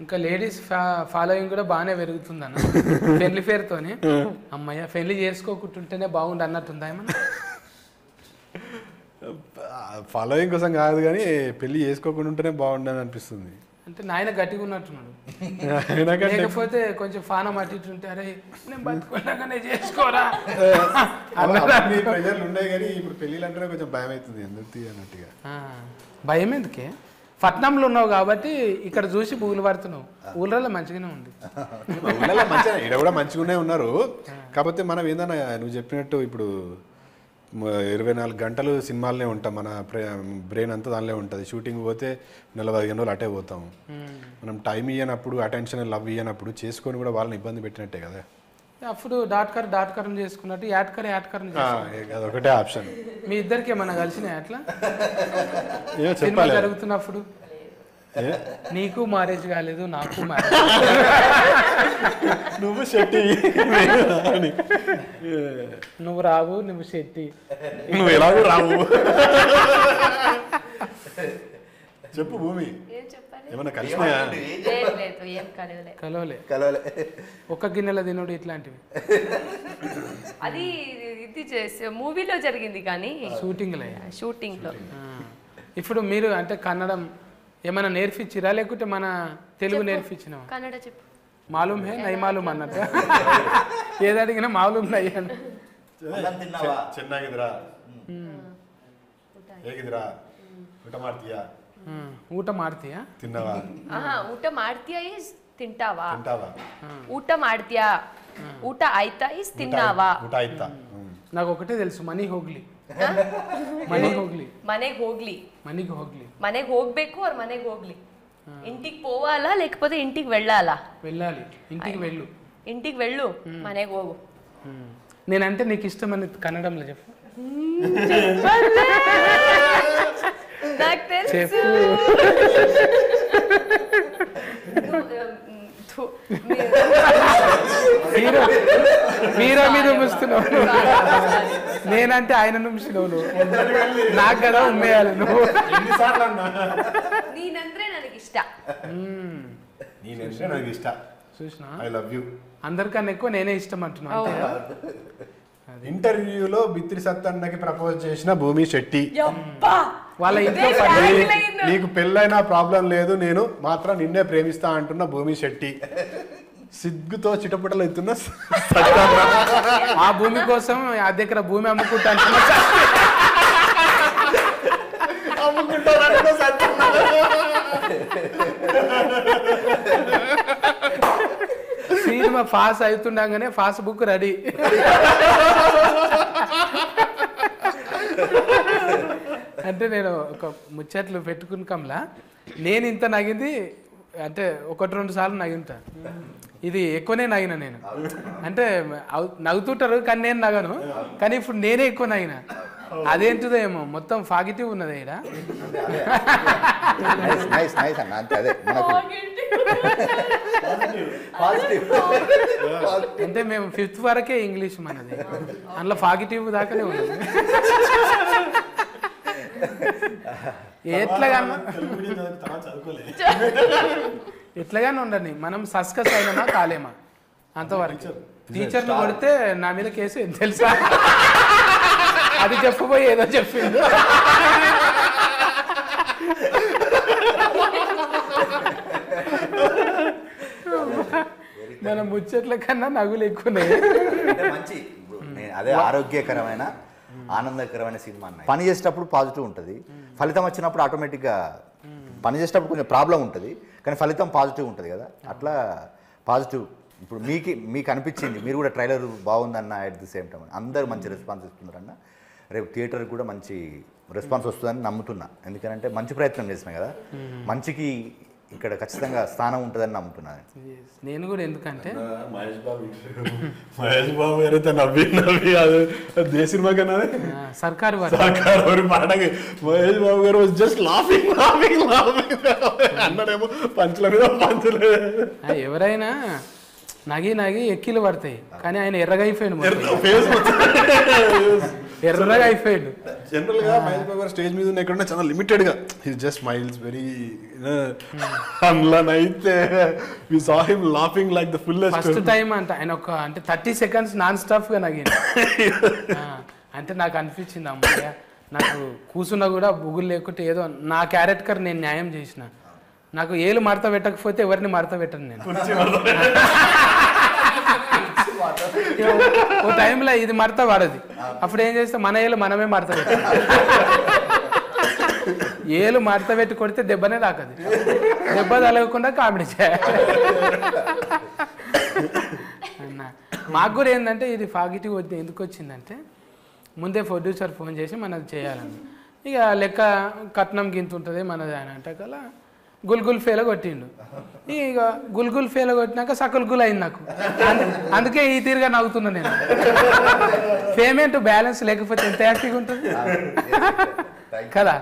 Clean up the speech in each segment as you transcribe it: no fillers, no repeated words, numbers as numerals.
ఇంకా ladies following కూడా బాగానే పెరుగుతుంది అన్న పెళ్లి పేరుతోని. అమ్మయ్య పెళ్లి చేసుకోకుంటుంటేనే బాగుండు అన్నట్టుందా ఏమన్నా? ఫాలోయింగ్ కోసం కాదు కానీ పెళ్లి చేసుకోకుండా ఉంటేనే బాగుండని అనిపిస్తుంది. అంటే నాయన గట్టిగా ఉన్నట్టున్నాడు, లేకపోతే కొంచెం ఫానం అట్టింటుంటే అరే నేను బతుకున్నాగానే చేసుకోరా ప్రజలు ఉన్నాయి. కానీ ఇప్పుడు పెళ్ళిళ్ళు అంటేనే కొంచెం భయం అవుతుంది ఎందుకు అన్నట్టుగా. భయం ఎందుకే? పట్నంలో ఉన్నావు కాబట్టి ఇక్కడ చూసి బూగులు పడుతున్నావు. ఊళ్ళలో మంచిగానే ఉంది, ఊళ్ళలో మంచిగా ఇక్కడ కూడా మంచిగానే ఉన్నారు. కాకపోతే మనం ఏందన్నా నువ్వు చెప్పినట్టు ఇప్పుడు 24 గంటలు సినిమాలనే ఉంటాం, మన బ్రెయిన్ అంతా దానిలో ఉంటుంది. షూటింగ్ పోతే 40 రోజులు అటే పోతాం. మనం టైం ఇవ్వనప్పుడు, అటెన్షన్ లవ్ ఇవ్వనప్పుడు చేసుకొని కూడా వాళ్ళని ఇబ్బంది పెట్టినట్టే కదా. అప్పుడు డాట్కరం చేసుకున్నట్టు యాట్కరం అదొకటే ఆప్షన్. మీ ఇద్దరికి ఏమన్నా కలిసినాయి అట్లా సినిమా జరుగుతున్నప్పుడు? నీకు మ్యారేజ్ కాలేదు, నాకు మ్యారేజ్. నువ్వు శెట్టి, నువ్వు రావు, నువ్వు శెట్టి, నువ్వు ఎలాగో రావు. చెప్పు భూమి, ఏమన్నా కలిసినాయా? కలవలే. ఒక్క గిన్నెల తినుడు ఇట్లాంటివి అది ఇది మూవీలో జరిగింది కానీ షూటింగ్ లో. ఇప్పుడు మీరు అంటే కన్నడం ఏమైనా నేర్పించిరా లేకుంటే మన తెలుగు నేర్పించినా? కన్నడ చెప్పు. మాలూమ్ హే నై మాలూమ్ అన్నట్టు ఏది అడిగినా మాలూమ్ నై అని. ಚೆನ್ನಾಗಿದ್ರಾ ಹೇಗಿದ್ರಾ ಊಟ ಮಾಡ್ತೀಯಾ ಊಟ ಮಾಡ್ತೀಯಾ ತಿನ್ನವಾ ಊಟ ಮಾಡ್ತೀಯಾ ಇಸ್ ತಿಂಟಾವಾ ತಿಂಟಾವಾ ಊಟ ಮಾಡ್ತೀಯಾ ಊಟ ಆಯ್ತಾ ಇಸ್ ತಿನ್ನಾವಾ ಊಟ ಆಯ್ತಾ. నాకు ఒకటే తెలుసు, మనీ హోగ్ಲಿ. ಮನೆಗೆ ಹೋಗ್ಬೇಕು ಅವ್ರ ಮನೆಗೆ ಹೋಗ್ಲಿ. ఇంటికి పోవాలా లేకపోతే ఇంటికి వెళ్ళాలా? వెళ్ళాలి. ఇంటికి వెళ్ళు మನೆಗೆ ಹೋಗು. నేనంటే నీకు ఇష్టమని కన్నడంలో చెప్పు. నాకు తెలుసు. హీరో మీద ఉమ్మిస్తున్నావు, నేనంటే ఆయన నుంచినావు. నాకు కదా ఉమ్మేయాలి నువ్వు. ನೀನಂದ್ರೆ ನನಗೆ ಇಷ್ಟ. ನೀನಂದ್ರೆ ನನಗೆ ಇಷ್ಟ. చూసినా, ఐ లవ్ యూ. అందరికన్నా ఎక్కువ నేనే ఇష్టం అంటున్నాను. ఇంటర్వ్యూలో బిత్రి సత్తన్నకి ప్రపోజ్ చేసిన భూమి శెట్టి. వాళ్ళ ఇంట్లో నీకు పెళ్ళైనా ప్రాబ్లం లేదు, నేను మాత్రం నిన్నే ప్రేమిస్తా అంటున్న భూమి శెట్టి. సిగ్గుతో చిటపుటలు ఎత్తున్న ఆ భూమి కోసం ఆ దగ్గర భూమి అమ్ముకుంటా సినిమా పాస్ అవుతుండగానే పాస్ బుక్ రెడీ. అంటే నేను ఒక ముచ్చట్లు పెట్టుకున్నాంలా, నేను ఇంత నగింది అంటే 1-2 సార్లు నగింటా. ఇది ఎక్కువనే నగిన నేను. అంటే నవ్వుతుంటారు కానీ నేను నగను, కానీ ఇప్పుడు నేనే ఎక్కువ నగిన. అదేంటిదో ఏమో మొత్తం పాజిటివ్ ఉన్నది ఇక్కడ. అంటే మేము 5th వరకే ఇంగ్లీష్ మనది, అందులో పాజిటివ్ దాకానే ఉన్నది. ఎట్లాగానే ఉండని మనం సస్కస్ అయినా కాలేమా అంతవరకు. టీచర్ని కొడితే నా మీద కేసు ఏం తెలుసా, అది చెప్పబోయి ఏదో చెప్పిండు. మన ముచ్చట్ల కన్నా నవ్వులు ఎక్కువనే. అదే ఆరోగ్యకరమైన ఆనందకరమైన సినిమా. పని చేసేటప్పుడు పాజిటివ్ ఉంటుంది, ఫలితం వచ్చినప్పుడు ఆటోమేటిక్గా పని చేసేటప్పుడు కొంచెం ప్రాబ్లం ఉంటుంది కానీ ఫలితం పాజిటివ్ ఉంటుంది కదా. అట్లా పాజిటివ్ ఇప్పుడు మీకు అనిపించింది, మీరు కూడా ట్రైలర్ బాగుందన్న, అట్ ది సేమ్ టైం అందరూ మంచి రెస్పాన్స్ ఇస్తున్నారన్న. రేపు థియేటర్కి కూడా మంచి రెస్పాన్స్ వస్తుందని నమ్ముతున్నా, ఎందుకంటే మంచి ప్రయత్నం చేసినా కదా. మంచికి ఇక్కడ ఖచ్చితంగా స్థానం ఉంటుందని నమ్ముతున్నాను నేను కూడా. ఎందుకంటే మహేష్ బాబు ఏదైతే నవ్వి అది ఏ సినిమా కన్నా సర్కారు పాటకి మహేష్ బాబు గారు జస్ట్ లాఫింగ్ అన్నాడేమో పంచుల మీద పంచులు. ఎవరైనా నగి ఎక్కిలు పడతాయి కానీ ఆయన ఎర్రగైపోయాడు. ఎర్రగా అయిపోయాడు. జనరల్గా మహేష్ బాబు గారు స్టేజ్ మీద ఉన్న ఎక్కడున్నా చాలా లిమిటెడ్గా హీ జస్ట్ స్మైల్స్ వెరీ అయితే we saw him laughing like the fullest. First time అంటే ఆయన ఒక అంటే 30 seconds నాన్ స్టాప్గా నవ్విండు. అంటే నాకు అనిపించింది అమ్మయ్య నాకు కూర్చున్నా కూడా బుగులు లేకుంటే ఏదో నా క్యారెక్టర్ నేను న్యాయం చేసిన. నాకు ఏలు మడత పెట్టకపోతే ఎవరిని మడత పెట్టను నేను. ఓ టైంలో ఇది మడత పడది, అప్పుడు ఏం చేస్తే మన ఏలు మనమే మడత పెట్టాలి. ఏలు మడత పెట్టి కొడితే దెబ్బనే తాకది, దెబ్బ తలగకుండా కామెడీ చేయాలి. మాకు కూడా ఏంటంటే ఇది పాజిటివ్ ఎందుకు వచ్చిందంటే ముందే ప్రొడ్యూసర్ ఫోన్ చేసి మనది చేయాలని, ఇక లెక్క కట్నం గింత ఉంటుంది మనది అని అంటే కల్లా గుల్గుల్ ఫేల కొట్టిండు. ఇక గుల్గుల్ ఫేల కొట్టినాక సకల్ గుల్ అయింది నాకు. అందుకే ఈ తీరుగా నవ్వుతున్నా నేను. పేమెంట్ బ్యాలెన్స్ లేకపోతే ఎంత హ్యాపీగా ఉంటుంది కదా.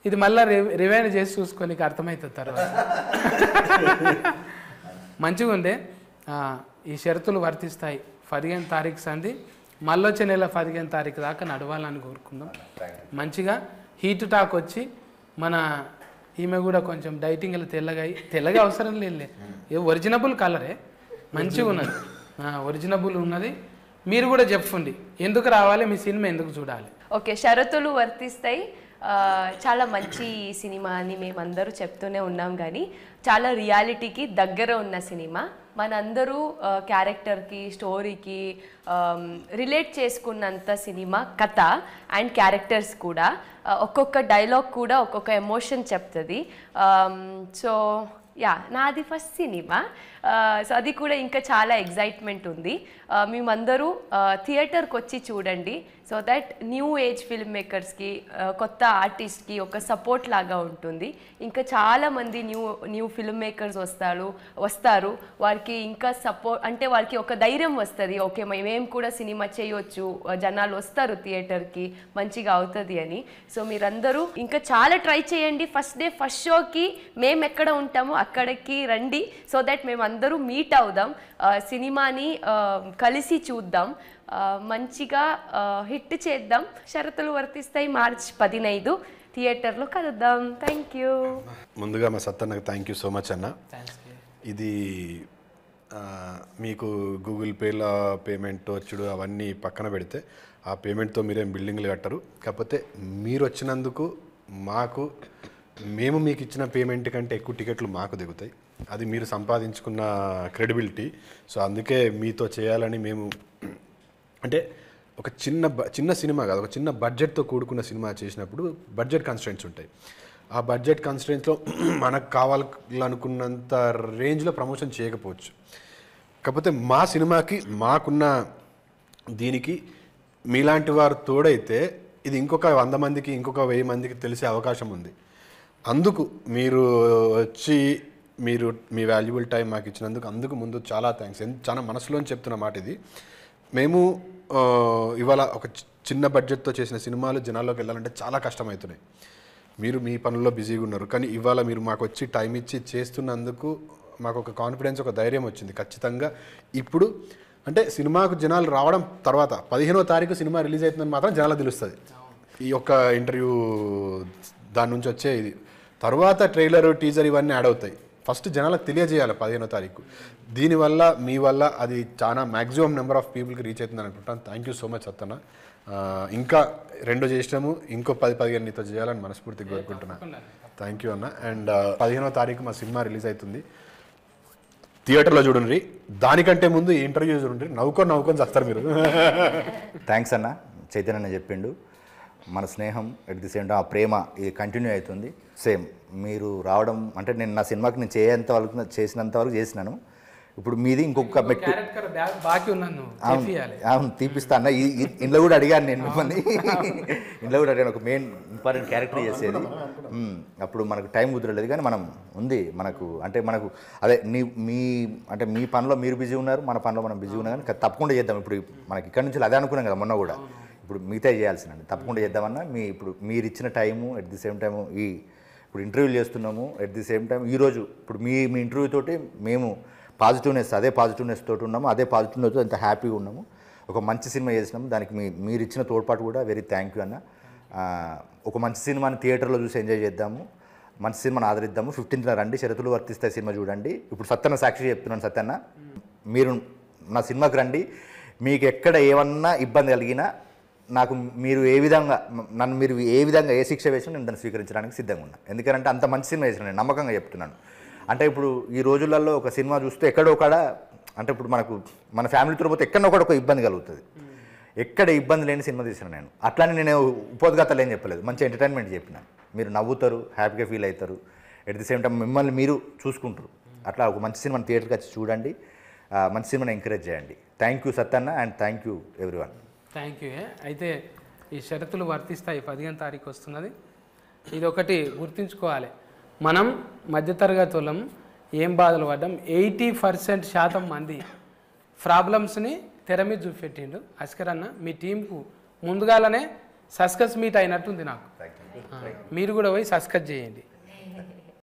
ఇది మళ్ళీ రివైండ్ చేసి చూసుకొని అర్థమవుతుంది తర్వాత. మంచిగా ఉండే. ఈ షరతులు వర్తిస్తాయి 15 తారీఖు సంది, మళ్ళొచ్చే నెల 15 తారీఖు దాకా నడవాలని కోరుకుందాం. మంచిగా హీట్ టాక్ వచ్చి మన ఈమె కూడా కొంచెం డైటింగ్లో తెల్లగా అవసరం లేదులే, ఏ ఒరిజినబుల్ కలరే మంచిగా ఉన్నది, ఒరిజినబుల్ ఉన్నది. మీరు కూడా చెప్పండి ఎందుకు రావాలి, మీ సినిమా ఎందుకు చూడాలి. ఓకే, షరతులు వర్తిస్తాయి. చాలా మంచి సినిమా అని మేమందరూ చెప్తూనే ఉన్నాం, కానీ చాలా రియాలిటీకి దగ్గర ఉన్న సినిమా. మనందరూ క్యారెక్టర్కి స్టోరీకి రిలేట్ చేసుకున్నంత సినిమా కథ అండ్ క్యారెక్టర్స్ కూడా. ఒక్కొక్క డైలాగ్ కూడా ఒక్కొక్క ఎమోషన్ చెప్తుంది. సో యా, నాది ఫస్ట్ సినిమా. సో అది కూడా ఇంకా చాలా ఎగ్జైట్మెంట్ ఉంది. మేమందరూ థియేటర్కి వచ్చి చూడండి, so that new age film మేకర్స్కి, కొత్త ఆర్టిస్ట్కి ఒక సపోర్ట్ లాగా ఉంటుంది. ఇంకా చాలామంది న్యూ ఫిల్మ్ మేకర్స్ వస్తారు. వారికి ఇంకా సపోర్ట్ అంటే వారికి ఒక ధైర్యం వస్తుంది, ఓకే మేము కూడా సినిమా చేయొచ్చు, జనాలు వస్తారు థియేటర్కి, మంచిగా అవుతుంది అని. సో మీరందరూ ఇంకా చాలా ట్రై చేయండి. ఫస్ట్ డే ఫస్ట్ షోకి మేము ఎక్కడ ఉంటామో అక్కడికి రండి, సో దట్ మేము అందరూ మీట్ అవుదాం, సినిమాని కలిసి చూద్దాం, మంచిగా హిట్ చేద్దాం. షరతులు వర్తిస్తాయి March 15 థియేటర్లో కలుద్దాం. Thank you. ముందుగా మా సత్తన్నకు థ్యాంక్ యూ సో మచ్ అన్న. ఇది మీకు గూగుల్ పేలో పేమెంట్ వచ్చుడు అవన్నీ పక్కన పెడితే ఆ పేమెంట్తో మీరేం బిల్డింగ్లు కట్టరు. కాకపోతే మీరు వచ్చినందుకు మేము మీకు ఇచ్చిన పేమెంట్ కంటే ఎక్కువ టికెట్లు మాకు దిగుతాయి. అది మీరు సంపాదించుకున్న క్రెడిబిలిటీ. సో అందుకే మీతో చేయాలని మేము, అంటే ఒక చిన్న సినిమా కాదు, ఒక చిన్న బడ్జెట్తో కూడుకున్న సినిమా చేసినప్పుడు బడ్జెట్ కన్స్ట్రెంట్స్ ఉంటాయి. ఆ బడ్జెట్ కన్స్ట్రెంట్స్లో మనకు కావాలనుకున్నంత రేంజ్లో ప్రమోషన్ చేయకపోవచ్చు. కాకపోతే మా సినిమాకి మాకున్న దీనికి మీలాంటి వారు తోడైతే ఇది ఇంకొక 100 మందికి, ఇంకొక 1000 మందికి తెలిసే అవకాశం ఉంది. అందుకు మీరు వచ్చి మీ వాల్యుబుల్ టైం మాకు ఇచ్చినందుకు ముందు చాలా థ్యాంక్స్. చాలా మనసులోని చెప్తున్న మాట ఇది. మేము ఇవాళ ఒక చిన్న బడ్జెట్తో చేసిన సినిమాలు జనాల్లోకి వెళ్ళాలంటే చాలా కష్టమవుతున్నాయి. మీరు మీ పనుల్లో బిజీగా ఉన్నారు, కానీ ఇవాళ మీరు మాకు వచ్చి టైం ఇచ్చి చేస్తున్నందుకు మాకు ఒక కాన్ఫిడెన్స్, ఒక ధైర్యం వచ్చింది. ఖచ్చితంగా ఇప్పుడు అంటే సినిమాకు జనాలు రావడం తర్వాత 15వ తారీఖు సినిమా రిలీజ్ అవుతుందని మాత్రం జనాలకు తెలుస్తుంది. ఈ యొక్క ఇంటర్వ్యూ దాని నుంచి వచ్చే ఇది తర్వాత ట్రైలర్, టీజర్ ఇవన్నీ యాడ్ అవుతాయి. ఫస్ట్ జనాలకు తెలియజేయాలి 15వ తారీఖు. దీనివల్ల మీ వల్ల అది చాలా మ్యాక్సిమం నెంబర్ ఆఫ్ పీపుల్కి రీచ్ అవుతుందని అనుకుంటాను. థ్యాంక్ యూ సో మచ్ అత్తన్న. ఇంకా 2 చేసినాము, ఇంకో 10-15 నీతో చేయాలని మనస్ఫూర్తిగా కోరుకుంటున్నాను. థ్యాంక్ యూ అన్న. అండ్ 15వ తారీఖు మా సినిమా రిలీజ్ అవుతుంది, థియేటర్లో చూడండి. దానికంటే ముందు ఈ ఇంటర్వ్యూ చూడండి, నవ్వుకొని చేస్తారు మీరు. థ్యాంక్స్ అన్న. చైతన్య చెప్పిండు, మన స్నేహం ఎట్ ది సేమ్ టైం ఆ ప్రేమ ఇది కంటిన్యూ అవుతుంది. సేమ్ మీరు రావడం అంటే నేను నా సినిమాకి నేను చేసినంత వరకు చేసినాను. ఇప్పుడు మీది ఇంకొక మెట్టు. అవును, తీపిస్తా అన్న. ఇంట్లో కూడా అడిగాను నేను మిమ్మల్ని, ఇంట్లో కూడా అడిగాను, ఒక మెయిన్ ఇంపార్టెంట్ క్యారెక్టర్ చేసేది. అప్పుడు మనకు టైం కుదరలేదు, కానీ మనకు అదే మీ పనిలో మీరు బిజీ ఉన్నారు, మన పనిలో మనం బిజీ ఉన్నాం, కానీ తప్పకుండా చేద్దాం. ఇప్పుడు మనకి ఇక్కడ నుంచి అదే అనుకున్నాం కదా మొన్న కూడా, ఇప్పుడు మిగతా చేయాల్సిందండి, తప్పకుండా చేద్దామన్నా. ఇప్పుడు మీరు ఇచ్చిన time at the same time ఇప్పుడు ఇంటర్వ్యూలు చేస్తున్నాము, ఎట్ ది సేమ్ టైం ఈరోజు ఇప్పుడు మీ ఇంటర్వ్యూ తోటి మేము అదే పాజిటివ్నెస్ తోటి ఉన్నాము, అదే పాజిటివ్నెస్ ఎంత హ్యాపీగా ఉన్నాము. ఒక మంచి సినిమా చేసినాం, దానికి మీరు ఇచ్చిన తోడ్పాటు కూడా వెరీ థ్యాంక్ యూ అన్న. ఒక మంచి సినిమాని థియేటర్లో చూసి ఎంజాయ్ చేద్దాము, మంచి సినిమాని ఆదరిద్దాము. 15th రండి, షరతులు వర్తిస్తాయి సినిమా చూడండి. ఇప్పుడు సత్యన్న సాక్షి చెప్తున్నాను, సత్యన్న మీరు నా సినిమాకి రండి, మీకు ఎక్కడ ఏమన్నా ఇబ్బంది కలిగినా నాకు మీరు ఏ విధంగా ఏ శిక్ష వేసినా నేను దాన్ని స్వీకరించడానికి సిద్ధంగా ఉన్నా. ఎందుకంటే అంత మంచి సినిమా వేసిన నేను నమ్మకంగా చెప్తున్నాను. అంటే ఇప్పుడు ఈ రోజులలో ఒక సినిమా చూస్తే ఎక్కడో ఒక అంటే ఇప్పుడు మన ఫ్యామిలీతో పోతే ఎక్కడో ఒక ఇబ్బంది కలుగుతుంది. ఎక్కడ ఇబ్బంది లేని సినిమా తీసిన నేను. అట్లానే నేను ఉపోద్ఘాతాలు ఏం చెప్పలేదు, మంచి ఎంటర్టైన్మెంట్ చెప్పిన. మీరు నవ్వుతారు, హ్యాపీగా ఫీల్ అవుతారు, ఎట్ ది సేమ్ టైం మిమ్మల్ని మీరు చూసుకుంటారు. అట్లా ఒక మంచి సినిమాని థియేటర్కి వచ్చి చూడండి, మంచి సినిమాని ఎంకరేజ్ చేయండి. థ్యాంక్ యూ సత్యన్న and thank you everyone. Thank you. అయితే ఈ షరతులు వర్తిస్తాయి, 15వ తారీఖు వస్తున్నది. ఇది ఒకటి గుర్తుంచుకోవాలి, మనం మధ్యతరగతి వాళ్ళం ఏం బాధలు పడ్డాం. 80% మంది ప్రాబ్లమ్స్ని తెర మీద చూపెట్టిండు అస్కర్ అన్న. మీ టీంకు ముందుగానే సస్కస్ మీట్ అయినట్టుంది నాకు. మీరు కూడా పోయి సస్కస్ చేయండి.